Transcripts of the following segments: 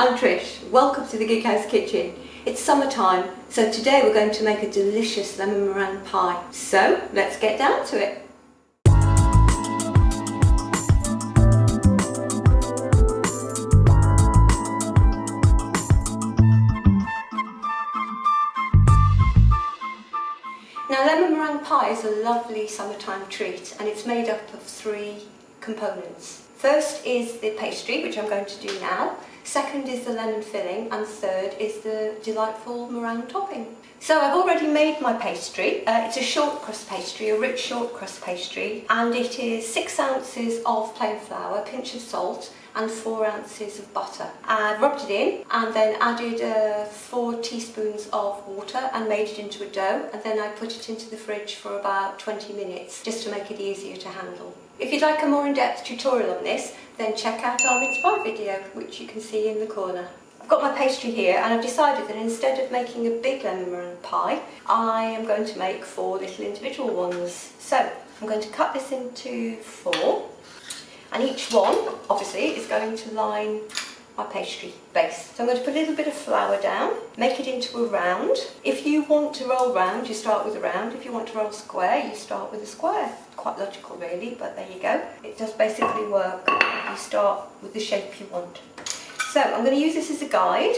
I'm Trish. Welcome to the Gig House Kitchen. It's summertime, so today we're going to make a delicious lemon meringue pie. So let's get down to it. Now, lemon meringue pie is a lovely summertime treat, and it's made up of 3 components. First is the pastry, which I'm going to do now. Second is the lemon filling, and third is the delightful meringue topping. So I've already made my pastry. It's a shortcrust pastry, a rich shortcrust pastry, and it is 6 ounces of plain flour, a pinch of salt, and 4 ounces of butter. I've rubbed it in and then added 4 teaspoons of water and made it into a dough, and then I put it into the fridge for about 20 minutes just to make it easier to handle. If you'd like a more in-depth tutorial on this, then check out our mince pie video, which you can see in the corner. I've got my pastry here, and I've decided that instead of making a big lemon meringue pie, I am going to make 4 little individual ones. So I'm going to cut this into 4, and each one obviously is going to line my pastry base. So I'm going to put a little bit of flour down, make it into a round. If you want to roll round, you start with a round. If you want to roll square, you start with a square. Quite logical really, but there you go. It does basically work. You start with the shape you want. So I'm going to use this as a guide.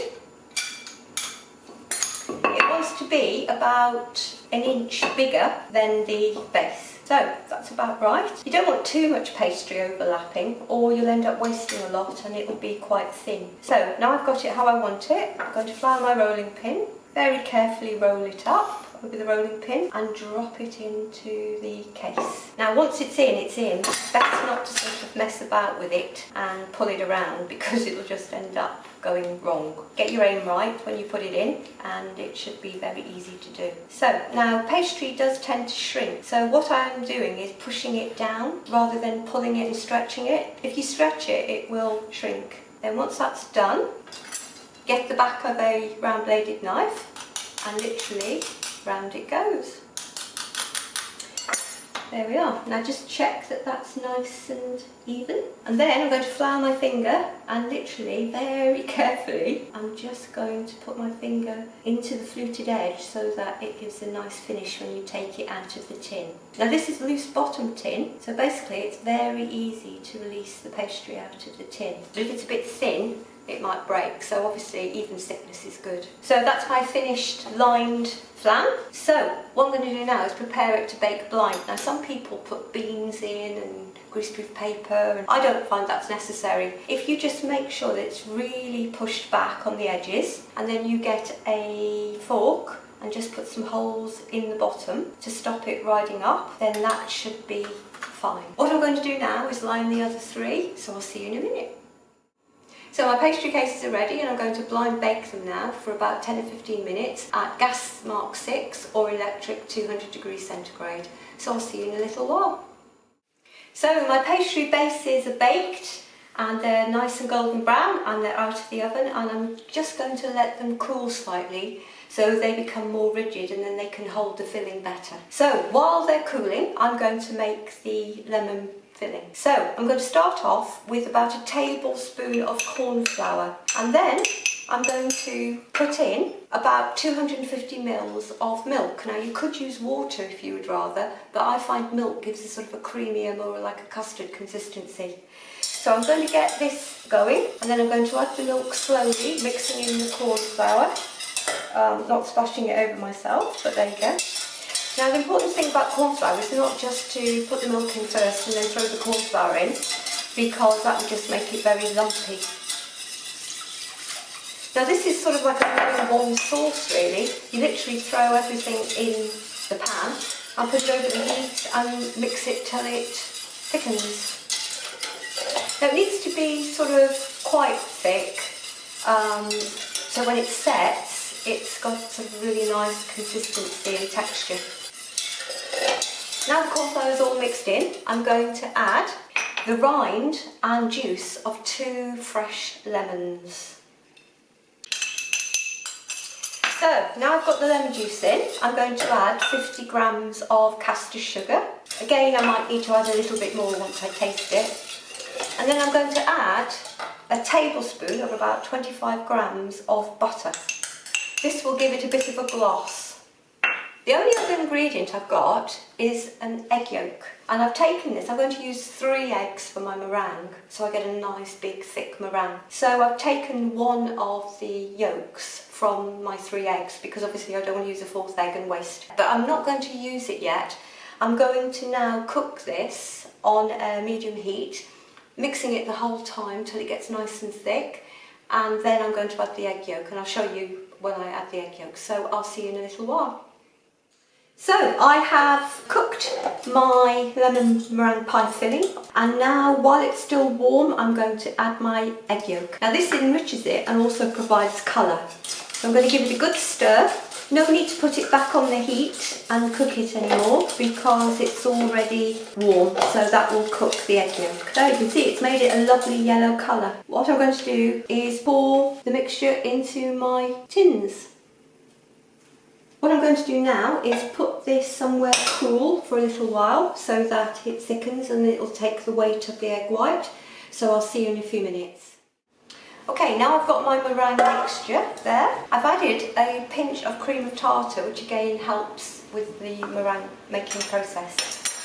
It wants to be about 1 inch bigger than the base. So that's about right. You don't want too much pastry overlapping, or you'll end up wasting a lot and it will be quite thin. So now I've got it how I want it. I'm going to flour my rolling pin, very carefully roll it up with the rolling pin and drop it into the case. Now once it's in, it's in. It's best not to sort of mess about with it and pull it around, because it'll just end up going wrong. Get your aim right when you put it in, and it should be very easy to do. So now pastry does tend to shrink, so what I'm doing is pushing it down rather than pulling it and stretching it. If you stretch it, it will shrink. Then once that's done, get the back of a round bladed knife and literally round it goes. There we are. Now just check that that's nice and even. And then I'm going to flour my finger, and literally, very carefully, I'm just going to put my finger into the fluted edge so that it gives a nice finish when you take it out of the tin. Now this is a loose bottom tin, so basically it's very easy to release the pastry out of the tin. But if it's a bit thin, it might break, so obviously even thickness is good. So that's my finished lined flan. So what I'm going to do now is prepare it to bake blind. Now some people put beans in and greaseproof paper, and I don't find that's necessary. If you just make sure that it's really pushed back on the edges, and then you get a fork and just put some holes in the bottom to stop it riding up, then that should be fine. What I'm going to do now is line the other 3, so I'll see you in a minute. So my pastry cases are ready, and I'm going to blind bake them now for about 10 or 15 minutes at gas mark 6 or electric 200 degrees centigrade. So I'll see you in a little while. So my pastry bases are baked, and they're nice and golden brown, and they're out of the oven, and I'm just going to let them cool slightly so they become more rigid, and then they can hold the filling better. So while they're cooling, I'm going to make the lemon filling. So I'm going to start off with about a tablespoon of corn flour, and then I'm going to put in about 250 mils of milk. Now you could use water if you would rather, but I find milk gives a sort of a creamier, more like a custard consistency. So I'm going to get this going, and then I'm going to add the milk slowly, mixing in the corn flour, not splashing it over myself, but there you go. Now the important thing about corn flour is not just to put the milk in first and then throw the corn flour in, because that would just make it very lumpy. Now this is sort of like a warm sauce really. You literally throw everything in the pan and put it over the heat and mix it till it thickens. Now it needs to be sort of quite thick, so when it sets, it's got some really nice consistency and texture. Now the corn flour is all mixed in, I'm going to add the rind and juice of 2 fresh lemons. So now I've got the lemon juice in, I'm going to add 50 grams of caster sugar. Again, I might need to add a little bit more once I taste it. And then I'm going to add a tablespoon of about 25 grams of butter. This will give it a bit of a gloss. The only other ingredient I've got is an egg yolk, and I've taken this, I'm going to use 3 eggs for my meringue, so I get a nice big thick meringue. So I've taken one of the yolks from my 3 eggs, because obviously I don't want to use a 4th egg and waste. But I'm not going to use it yet. I'm going to now cook this on a medium heat, mixing it the whole time till it gets nice and thick, and then I'm going to add the egg yolk, and I'll show you when I add the egg yolk, so I'll see you in a little while. So I have cooked my lemon meringue pie filling, and now while it's still warm I'm going to add my egg yolk. Now this enriches it and also provides colour. So I'm going to give it a good stir. No need to put it back on the heat and cook it anymore because it's already warm, so that will cook the egg yolk. There you can see it's made it a lovely yellow colour. What I'm going to do is pour the mixture into my tins. What I'm going to do now is put this somewhere cool for a little while so that it thickens and it will take the weight of the egg white. So I'll see you in a few minutes. Okay, now I've got my meringue mixture there. I've added a pinch of cream of tartar, which again helps with the meringue making process.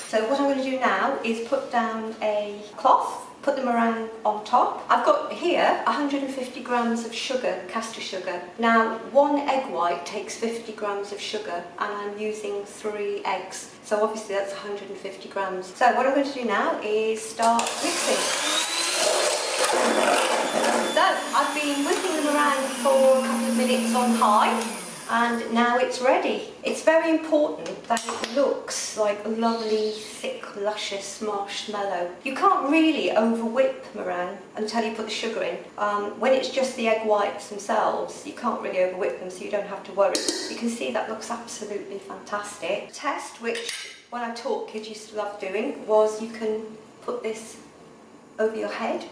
So what I'm going to do now is put down a cloth, put the meringue on top. I've got here 150 grams of sugar, caster sugar. Now 1 egg white takes 50 grams of sugar and I'm using 3 eggs. So obviously that's 150 grams. So what I'm going to do now is start mixing. So I've been whipping the meringue for a couple of minutes on high, and now it's ready. It's very important that it looks like a lovely, thick, luscious marshmallow. You can't really over whip meringue until you put the sugar in. When it's just the egg whites themselves, you can't really over whip them, so you don't have to worry. You can see that looks absolutely fantastic. The test, which when I taught kids used to love doing, was you can put this over your head.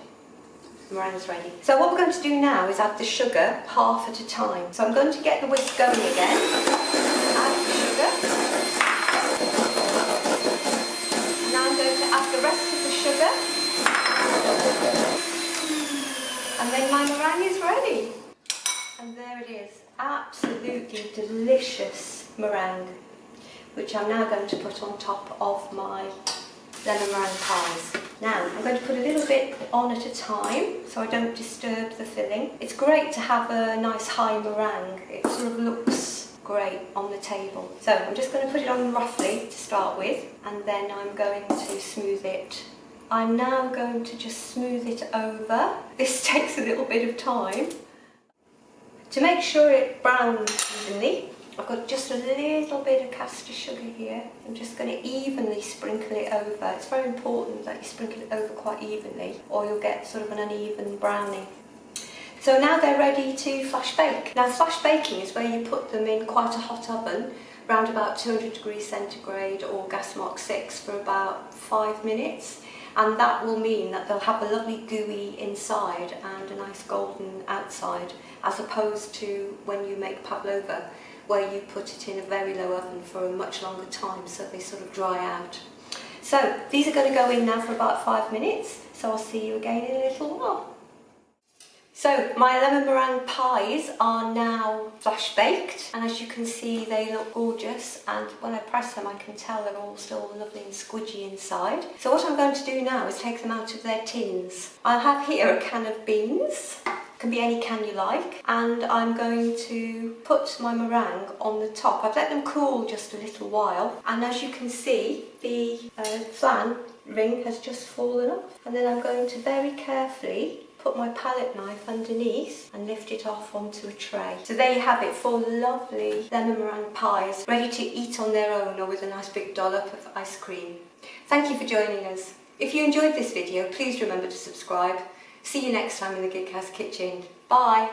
Meringue's ready. So what we're going to do now is add the sugar half at a time. So I'm going to get the whisk going again. Add the sugar. Now I'm going to add the rest of the sugar. And then my meringue is ready. And there it is. Absolutely delicious meringue, which I'm now going to put on top of my lemon meringue pies. Now I'm going to put a little bit on at a time so I don't disturb the filling. It's great to have a nice high meringue. It sort of looks great on the table. So I'm just going to put it on roughly to start with, and then I'm going to smooth it. I'm now going to just smooth it over. This takes a little bit of time. To make sure it browns evenly, I've got just a little bit of caster sugar here. I'm just going to evenly sprinkle it over. It's very important that you sprinkle it over quite evenly or you'll get sort of an uneven browning. So now they're ready to flash bake. Now flash baking is where you put them in quite a hot oven, around about 200 degrees centigrade or gas mark 6 for about 5 minutes. And that will mean that they'll have a lovely gooey inside and a nice golden outside, as opposed to when you make pavlova, where you put it in a very low oven for a much longer time so they sort of dry out. So these are going to go in now for about 5 minutes, so I'll see you again in a little while. So my lemon meringue pies are now flash baked, and as you can see they look gorgeous, and when I press them I can tell they're all still lovely and squidgy inside. So what I'm going to do now is take them out of their tins. I have here a can of beans. Can be any can you like, and I'm going to put my meringue on the top. I've let them cool just a little while, and as you can see the flan ring has just fallen off, and then I'm going to very carefully put my palette knife underneath and lift it off onto a tray. So there you have it, 4 lovely lemon meringue pies ready to eat on their own or with a nice big dollop of ice cream. Thank you for joining us. If you enjoyed this video, please remember to subscribe. See you next time in the Gig House Kitchen. Bye!